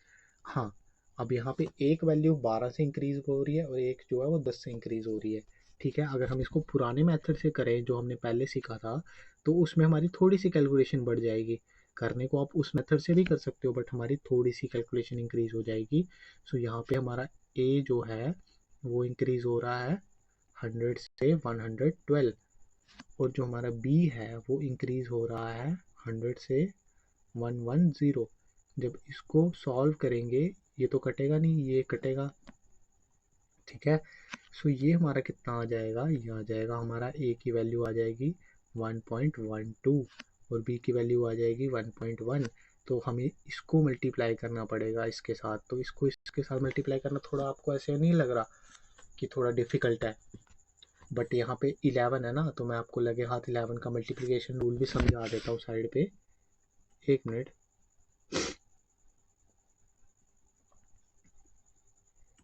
हाँ अब यहाँ पे एक वैल्यू 12 से इंक्रीज हो रही है और एक जो है वो 10 से इंक्रीज हो रही है। ठीक है, अगर हम इसको पुराने मेथड से करें जो हमने पहले सीखा था, तो उसमें हमारी थोड़ी सी कैलकुलेशन बढ़ जाएगी। करने को आप उस मेथड से भी कर सकते हो, बट हमारी थोड़ी सी कैलकुलेशन इंक्रीज हो जाएगी। सो यहाँ पे हमारा ए जो है वो इंक्रीज हो रहा है 100 से 112, और जो हमारा बी है वो इंक्रीज हो रहा है 100 से 110। जब इसको सॉल्व करेंगे, ये तो कटेगा नहीं, ये कटेगा। ठीक है, सो ये हमारा कितना आ जाएगा, ये आ जाएगा हमारा ए की वैल्यू आ जाएगी 1.12 और बी की वैल्यू आ जाएगी 1.1। तो हमें इसको मल्टीप्लाई करना पड़ेगा इसके साथ। तो इसको इसके साथ मल्टीप्लाई करना थोड़ा आपको ऐसे नहीं लग रहा कि थोड़ा डिफिकल्ट है, बट यहाँ पे 11 है ना, तो मैं आपको लगे हाथ 11 का मल्टीप्लिकेशन रूल भी समझा देता हूँ साइड पे। एक मिनट,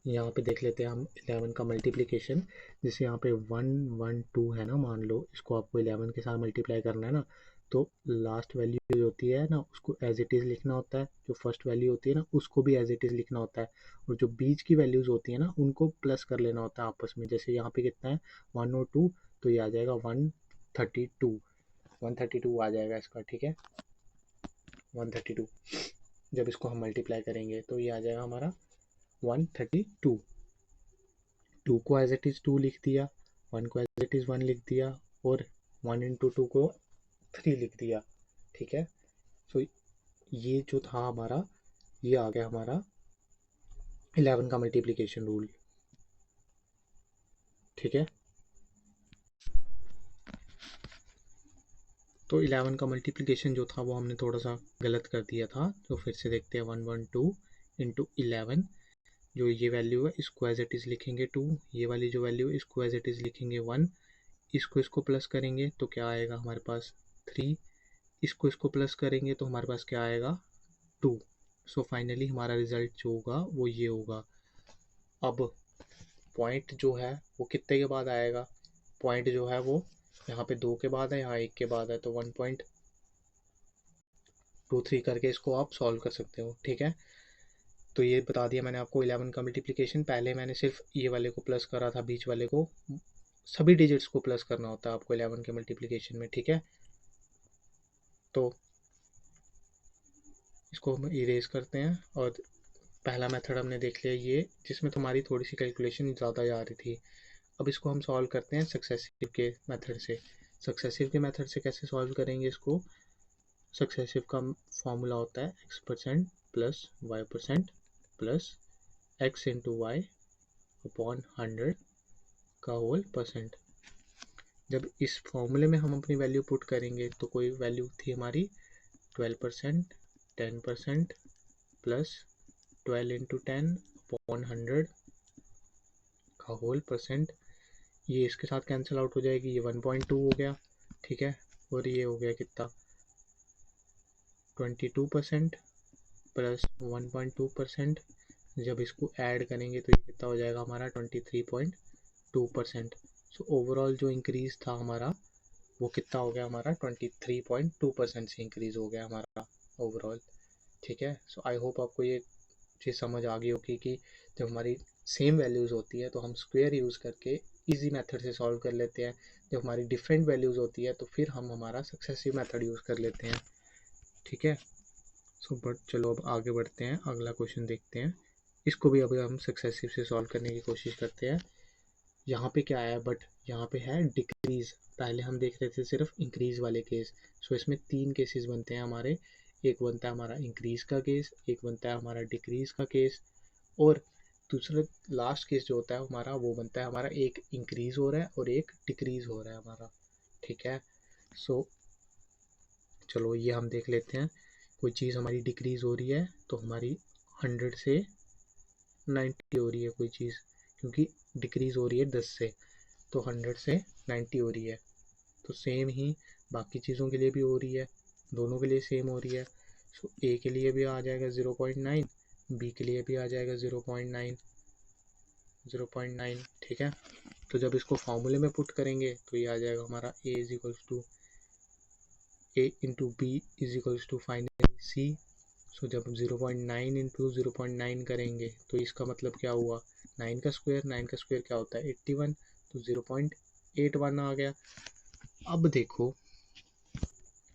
यहाँ पे देख लेते हैं हम 11 का मल्टीप्लिकेशन। जैसे यहाँ पे 112 है ना, मान लो इसको आपको 11 के साथ मल्टीप्लाई करना है ना, तो लास्ट वैल्यू जो होती है ना उसको एज इट इज़ लिखना होता है, जो फर्स्ट वैल्यू होती है ना उसको भी एज इट इज़ लिखना होता है, और जो बीच की वैल्यूज़ होती है ना उनको प्लस कर लेना होता है आपस में। जैसे यहाँ पे कितना है 1 और 2, तो ये आ जाएगा 132 आ जाएगा इसका। ठीक है, 132 जब इसको हम मल्टीप्लाई करेंगे तो ये आ जाएगा हमारा 132। 2 को एज इट इज़ 2 लिख दिया, 1 को एज इट इज़ 1 लिख दिया, और 1 इंटू 2 को 3 लिख दिया। ठीक है, सो ये जो था हमारा, ये आ गया हमारा 11 का मल्टीप्लिकेशन रूल। ठीक है, तो 11 का मल्टीप्लिकेशन जो था वो हमने थोड़ा सा गलत कर दिया था, तो फिर से देखते हैं 112 इंटू 11, जो ये वैल्यू है इसको एज इट इज़ लिखेंगे 2, ये वाली जो वैल्यू है इसको एज इट इज़ लिखेंगे 1, इसको प्लस करेंगे तो क्या आएगा हमारे पास 3, इसको प्लस करेंगे तो हमारे पास क्या आएगा 2। सो फाइनली हमारा रिजल्ट जो होगा वो ये होगा। अब पॉइंट जो है वो कितने के बाद आएगा, पॉइंट जो है वो यहाँ पे 2 के बाद है, यहाँ 1 के बाद है, तो 1.23 करके इसको आप सॉल्व कर सकते हो। ठीक है, तो ये बता दिया मैंने आपको 11 का मल्टीप्लिकेशन। पहले मैंने सिर्फ ये वाले को प्लस करा था, बीच वाले को, सभी डिजिट्स को प्लस करना होता है आपको 11 के मल्टीप्लिकेशन में। ठीक है, तो इसको हम इरेज करते हैं, और पहला मेथड हमने देख लिया ये, जिसमें तुम्हारी थोड़ी सी कैलकुलेशन ज़्यादा जा रही थी। अब इसको हम सॉल्व करते हैं सक्सेसिव के मेथड से। सक्सेसिव के मेथड से कैसे सॉल्व करेंगे इसको, सक्सेसिव का फॉर्मूला होता है x% plus y% plus x into Y upon 100 का होल परसेंट। जब इस फॉर्मूले में हम अपनी वैल्यू पुट करेंगे तो कोई वैल्यू थी हमारी 12%, 10% प्लस 12 इंटू 10 अपॉन 100 का होल परसेंट। ये इसके साथ कैंसिल आउट हो जाएगी, ये 1.2 हो गया। ठीक है, और ये हो गया कितना 22% प्लस 1.2%। जब इसको ऐड करेंगे तो ये कितना हो जाएगा हमारा 23.2%। सो ओवरऑल जो इंक्रीज था हमारा वो कितना हो गया हमारा 23.2% से इंक्रीज हो गया हमारा ओवरऑल। ठीक है, सो आई होप आपको ये चीज़ समझ आ गई होगी कि जब हमारी सेम वैल्यूज़ होती है तो हम स्क्वायर यूज़ करके इजी मेथड से सॉल्व कर लेते हैं। जब हमारी डिफरेंट वैल्यूज़ होती है तो फिर हम हमारा सक्सेसिव मेथड यूज़ कर लेते हैं। ठीक है, सो बट चलो अब आगे बढ़ते हैं, अगला क्वेश्चन देखते हैं। इसको भी अभी हम सक्सेसिव से सॉल्व करने की कोशिश करते हैं। यहाँ पे क्या है, बट यहाँ पे है डिक्रीज। पहले हम देख रहे थे सिर्फ इंक्रीज वाले केस, सो इसमें 3 केसेस बनते हैं हमारे। एक बनता है हमारा इंक्रीज का केस, एक बनता है हमारा डिक्रीज का केस, और दूसरा लास्ट केस जो होता है हमारा वो बनता है हमारा एक इंक्रीज हो रहा है और एक डिक्रीज हो रहा है हमारा। ठीक है, सो चलो ये हम देख लेते हैं। कोई चीज़ हमारी डिक्रीज हो रही है तो हमारी 100 से 90 हो रही है कोई चीज़, क्योंकि डिक्रीज हो रही है 10 से, तो 100 से 90 हो रही है। तो सेम ही बाकी चीज़ों के लिए भी हो रही है, दोनों के लिए सेम हो रही है। सो ए के लिए भी आ जाएगा 0.9, बी के लिए भी आ जाएगा 0.9। ठीक है, तो जब इसको फॉर्मूले में पुट करेंगे तो ये आ जाएगा हमारा A is equals to A into B is equals to finally C. So जब 0.9 इंटू 0.9 करेंगे तो इसका मतलब क्या हुआ, 9 का स्क्वायर क्या होता है 81, तो 0.81 आ गया। अब देखो,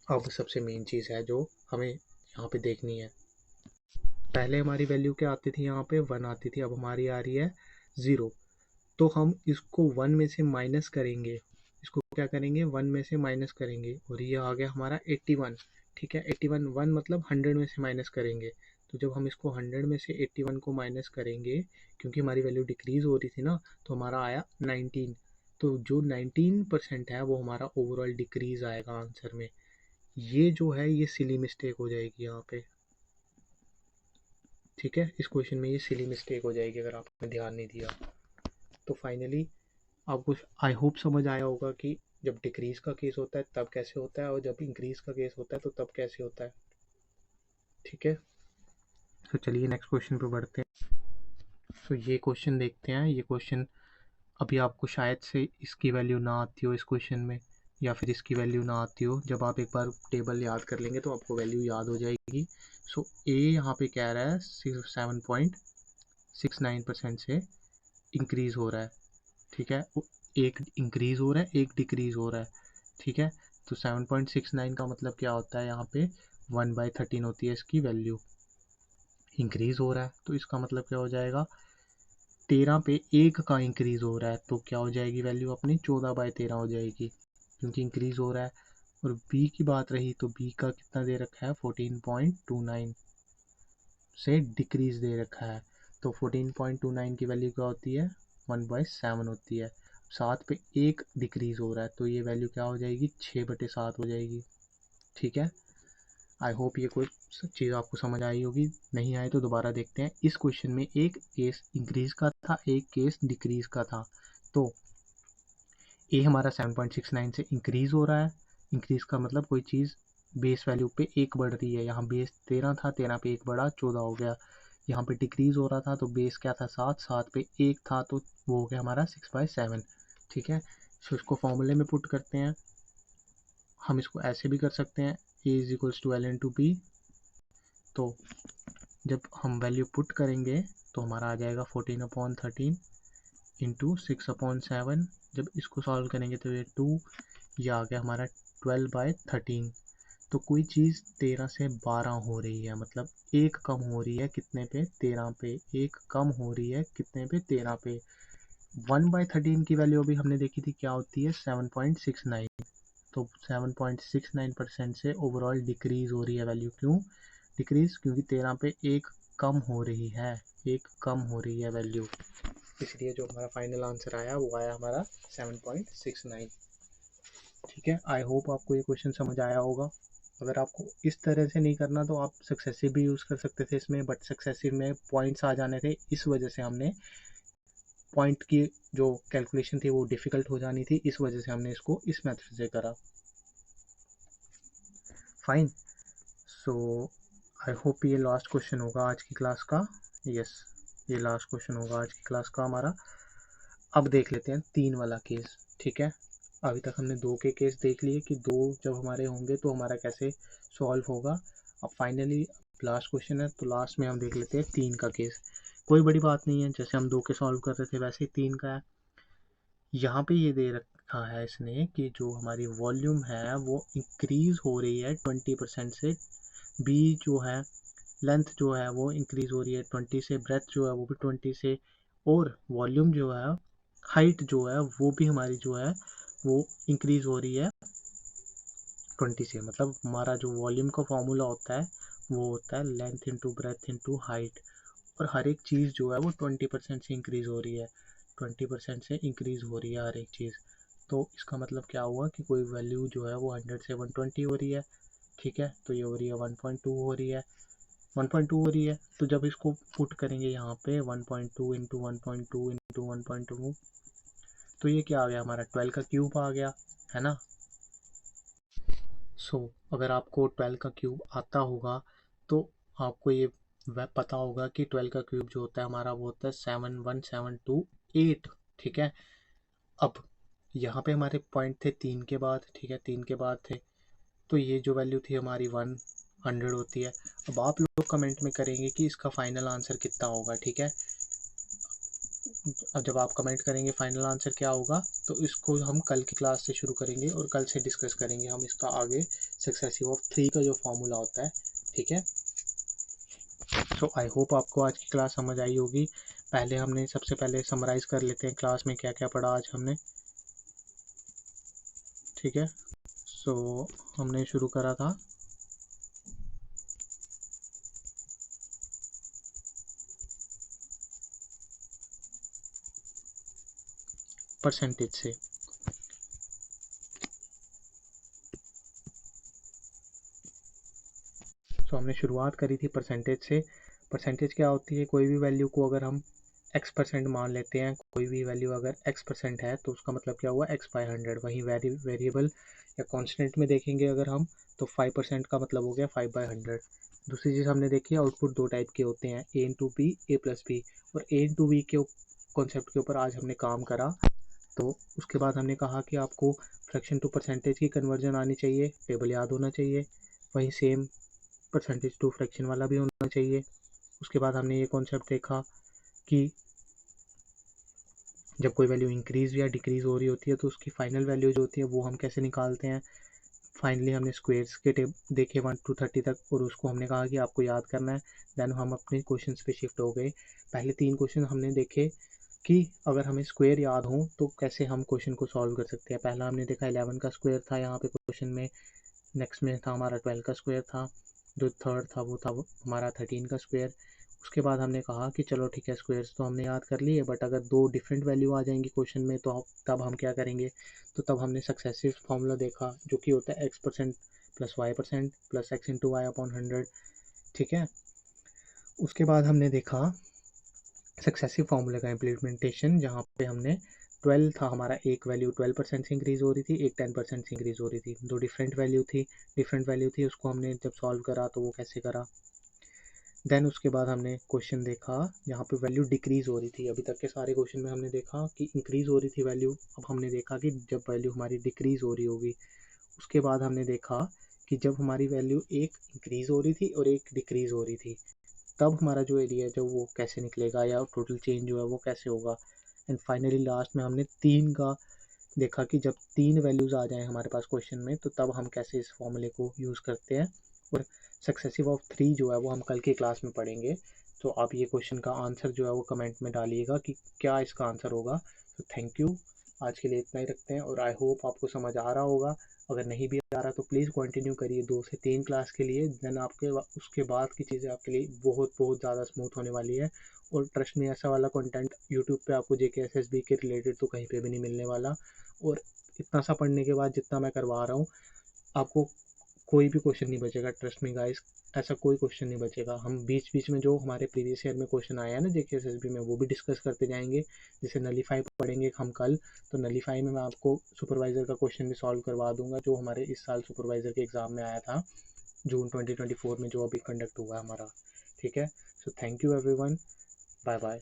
अब सबसे मेन चीज़ है जो हमें यहाँ पे देखनी है। पहले हमारी वैल्यू क्या आती थी, यहाँ पे 1 आती थी, अब हमारी आ रही है 0। तो हम इसको 1 में से माइनस करेंगे, इसको क्या करेंगे 1 में से माइनस करेंगे, और ये आ गया हमारा 81। ठीक है, 81 1 मतलब 100 में से माइनस करेंगे। तो जब हम इसको 100 में से 81 को माइनस करेंगे, क्योंकि हमारी वैल्यू डिक्रीज हो रही थी ना, तो हमारा आया 19। तो जो 19% है वो हमारा ओवरऑल डिक्रीज आएगा आंसर में। ये जो है ये सिली मिस्टेक हो जाएगी यहाँ पे। ठीक है, इस क्वेश्चन में ये सिली मिस्टेक हो जाएगी अगर आपने ध्यान नहीं दिया। तो फाइनली आपको आई होप समझ आया होगा कि जब डिक्रीज का केस होता है तब कैसे होता है, और जब इंक्रीज का केस होता है तो तब कैसे होता है। ठीक है, तो चलिए नेक्स्ट क्वेश्चन पे बढ़ते हैं। तो ये क्वेश्चन देखते हैं। ये क्वेश्चन अभी आपको शायद से इसकी वैल्यू ना आती हो इस क्वेश्चन में, या फिर इसकी वैल्यू ना आती हो। जब आप एक बार टेबल याद कर लेंगे तो आपको वैल्यू याद हो जाएगी। सो ए यहाँ पे कह रहा है 7.69% से इंक्रीज हो रहा है। ठीक है, एक इंक्रीज हो रहा है एक डिक्रीज हो रहा है। ठीक है, तो 7.69 का मतलब क्या होता है, यहाँ पे 1/13 होती है इसकी वैल्यू। इंक्रीज हो रहा है तो इसका मतलब क्या हो जाएगा, 13 पे 1 का इंक्रीज हो रहा है, तो क्या हो जाएगी वैल्यू अपनी 14/13 हो जाएगी, क्योंकि इंक्रीज हो रहा है। और बी की बात रही तो बी का कितना दे रखा है 14.29 से डिक्रीज दे रखा है। तो 14.29 की वैल्यू क्या होती है 1/7 होती है। 7 पे 1 डिक्रीज हो रहा है तो ये वैल्यू क्या हो जाएगी 6/7 हो जाएगी। ठीक है, आई होप ये कोई चीज़ आपको समझ आई होगी। नहीं आए तो दोबारा देखते हैं। इस क्वेश्चन में एक केस इंक्रीज का था, एक केस डिक्रीज का था। तो ए हमारा 7.69 से इंक्रीज हो रहा है। इंक्रीज का मतलब कोई चीज़ बेस वैल्यू पे 1 बढ़ रही है। यहाँ बेस 13 था, 13 पे 1 बढ़ा 14 हो गया। यहाँ पे डिक्रीज हो रहा था तो बेस क्या था 7, 7 पे 1 था तो वो हो गया हमारा 6/7। ठीक है, सो इसको फॉर्मूले में पुट करते हैं। हम इसको ऐसे भी कर सकते हैं, A is equals to L into B. तो जब हम वैल्यू पुट करेंगे तो हमारा आ जाएगा 14/13 इंटू 6/7। जब इसको सॉल्व करेंगे तो ये 2, ये आ गया हमारा 12/13। तो कोई चीज़ 13 से 12 हो रही है, मतलब एक कम हो रही है कितने पे 13 पे, एक कम हो रही है कितने पे 13 पे। 1/13 की वैल्यू अभी हमने देखी थी क्या होती है 7.69। तो 7.69% से ओवरऑल डिक्रीज हो रही है वैल्यू। क्यों डिक्रीज, क्योंकि 13 पे एक कम हो रही है, एक कम हो रही है वैल्यू, इसलिए जो हमारा फाइनल आंसर आया वो आया हमारा 7.69। ठीक है, आई होप आपको ये क्वेश्चन समझ आया होगा। अगर आपको इस तरह से नहीं करना तो आप सक्सेसिव भी यूज़ कर सकते थे इसमें, बट सक्सेसिव में पॉइंट्स आ जाने थे, इस वजह से हमने पॉइंट की जो कैलकुलेशन थी वो डिफ़िकल्ट हो जानी थी, इस वजह से हमने इसको इस मेथड से करा। फाइन, सो आई होप ये लास्ट क्वेश्चन होगा आज की क्लास का। यस, ये लास्ट क्वेश्चन होगा आज की क्लास का हमारा। अब देख लेते हैं 3 वाला केस। ठीक है, अभी तक हमने 2 के केस देख लिए कि 2 जब हमारे होंगे तो हमारा कैसे सॉल्व होगा। अब फाइनली लास्ट क्वेश्चन है तो लास्ट में हम देख लेते हैं 3 का केस। कोई बड़ी बात नहीं है, जैसे हम 2 के सॉल्व कर रहे थे वैसे ही 3 का है। यहाँ पे ये दे रखा है इसने कि जो हमारी वॉल्यूम है वो इंक्रीज हो रही है 20% से, बी जो है लेंथ जो है वो इंक्रीज हो रही है 20 से, ब्रेथ जो है वो भी 20 से, और वॉल्यूम जो है हाइट जो है वो भी हमारी जो है वो इंक्रीज हो रही है 20 से, मतलब हमारा जो वॉल्यूम का फॉर्मूला होता है वो होता है length into breadth into height, और हर एक चीज़ जो है वो 20% से इंक्रीज़ हो रही है, 20% से इंक्रीज़ हो रही है हर एक चीज़। तो इसका मतलब क्या हुआ कि कोई वैल्यू जो है वो 100 से 120 हो रही है, ठीक है, तो ये हो रही है 1.2 हो रही है, 1.2 हो रही है। तो जब इसको पुट करेंगे यहाँ पे 1.2 इंटू 1.2 इंटू 1.2, तो ये क्या आ गया हमारा 12 का क्यूब आ गया, है ना। सो अगर आपको 12 का क्यूब आता होगा तो आपको ये वह पता होगा कि 12 का क्यूब जो होता है हमारा वो होता है 71728, ठीक है। अब यहाँ पे हमारे पॉइंट थे 3 के बाद, ठीक है, 3 के बाद थे, तो ये जो वैल्यू थी हमारी 100 होती है। अब आप लोग कमेंट में करेंगे कि इसका फाइनल आंसर कितना होगा, ठीक है। अब जब आप कमेंट करेंगे फाइनल आंसर क्या होगा, तो इसको हम कल की क्लास से शुरू करेंगे और कल से डिस्कस करेंगे हम इसका आगे सक्सेसिव ऑफ 3 का जो फॉर्मूला होता है, ठीक है। सो आई होप आपको आज की क्लास समझ आई होगी। सबसे पहले समराइज़ कर लेते हैं क्लास में क्या क्या पढ़ा आज हमने, ठीक है। सो हमने शुरू करा था परसेंटेज से। सो हमने शुरुआत करी थी परसेंटेज से। परसेंटेज क्या होती है, कोई भी वैल्यू को अगर हम x% मान लेते हैं, कोई भी वैल्यू अगर x% है तो उसका मतलब क्या हुआ x/100। वहीं वेरिएबल या कांस्टेंट में देखेंगे अगर हम, तो 5% का मतलब हो गया 5/100। दूसरी चीज़ हमने देखी, आउटपुट दो टाइप के होते हैं, a इंटू बी, a+b, और a इंटू बी के कॉन्सेप्ट के ऊपर आज हमने काम करा। तो उसके बाद हमने कहा कि आपको फ्रैक्शन टू परसेंटेज की कन्वर्जन आनी चाहिए, टेबल याद होना चाहिए, वहीं सेम परसेंटेज टू फ्रैक्शन वाला भी होना चाहिए। उसके बाद हमने ये कॉन्सेप्ट देखा कि जब कोई वैल्यू इंक्रीज़ या डिक्रीज़ हो रही होती है तो उसकी फाइनल वैल्यू जो होती है वो हम कैसे निकालते हैं। फाइनली हमने स्क्वेयर्स के टेब देखे 1 to 30 तक, और उसको हमने कहा कि आपको याद करना है। देन हम अपने क्वेश्चंस पे शिफ्ट हो गए। पहले 3 क्वेश्चन हमने देखे कि अगर हमें स्क्वायर याद हो तो कैसे हम क्वेश्चन को सॉल्व कर सकते हैं। पहला हमने देखा 11 का स्क्वायर था यहाँ पे क्वेश्चन में, नेक्स्ट में था हमारा 12 का स्क्वायर था, जो थर्ड था वो था हमारा 13 का स्क्वायर। उसके बाद हमने कहा कि चलो ठीक है, स्क्वायर्स तो हमने याद कर लिए, बट अगर दो डिफरेंट वैल्यू आ जाएंगी क्वेश्चन में तो तब हम क्या करेंगे। तो तब हमने सक्सेसिव फार्मूला देखा जो कि होता है x% plus y% plus x into Y upon 100, ठीक है। उसके बाद हमने देखा सक्सेसिव फार्मूले का इम्प्लीमेंटेशन, जहाँ पे हमने 12 था हमारा, एक वैल्यू 12% से इंक्रीज़ हो रही थी, एक 10% से इंक्रीज़ हो रही थी, दो डिफरेंट वैल्यू थी, उसको हमने जब सॉल्व करा तो वो कैसे करा। देन उसके बाद हमने क्वेश्चन देखा जहाँ पे वैल्यू डिक्रीज़ हो रही थी। अभी तक के सारे क्वेश्चन में हमने देखा कि इंक्रीज़ हो रही थी वैल्यू, अब हमने देखा कि जब वैल्यू हमारी डिक्रीज़ हो रही होगी। उसके बाद हमने देखा कि जब हमारी वैल्यू एक इंक्रीज़ हो रही थी और एक डिक्रीज़ हो रही थी, तब हमारा जो एरिया जो वो कैसे निकलेगा या टोटल चेंज जो है वो कैसे होगा। एंड फाइनली लास्ट में हमने 3 का देखा कि जब 3 वैल्यूज़ आ जाएँ हमारे पास क्वेश्चन में तो तब हम कैसे इस फॉर्मूले को यूज़ करते हैं। और सक्सेसिव ऑफ 3 जो है वो हम कल की क्लास में पढ़ेंगे। तो आप ये क्वेश्चन का आंसर जो है वो कमेंट में डालिएगा कि क्या इसका आंसर होगा। तो थैंक यू, आज के लिए इतना ही रखते हैं, और आई होप आपको समझ आ रहा होगा। अगर नहीं भी आ रहा तो प्लीज़ कंटिन्यू करिए 2 से 3 क्लास के लिए, देन आपके उसके बाद की चीज़ें आपके लिए बहुत बहुत ज़्यादा स्मूथ होने वाली है। और ट्रस्ट में ऐसा वाला कंटेंट यूट्यूब पे आपको JKSSB के रिलेटेड तो कहीं पे भी नहीं मिलने वाला। और इतना सा पढ़ने के बाद जितना मैं करवा रहा हूँ, आपको कोई भी क्वेश्चन नहीं बचेगा, ट्रस्ट मी गाइस, ऐसा कोई क्वेश्चन नहीं बचेगा। हम बीच बीच में जो हमारे प्रीवियस ईयर में क्वेश्चन आया है ना JKSSB में, वो भी डिस्कस करते जाएंगे। जैसे नलीफाई पढ़ेंगे हम कल, तो नलीफाई में मैं आपको सुपरवाइज़र का क्वेश्चन भी सॉल्व करवा दूंगा, जो हमारे इस साल सुपरवाइज़र के एग्ज़ाम में आया था जून 2024 में, जो अभी कंडक्ट हुआ हमारा, ठीक है। So thank you everyone, bye bye.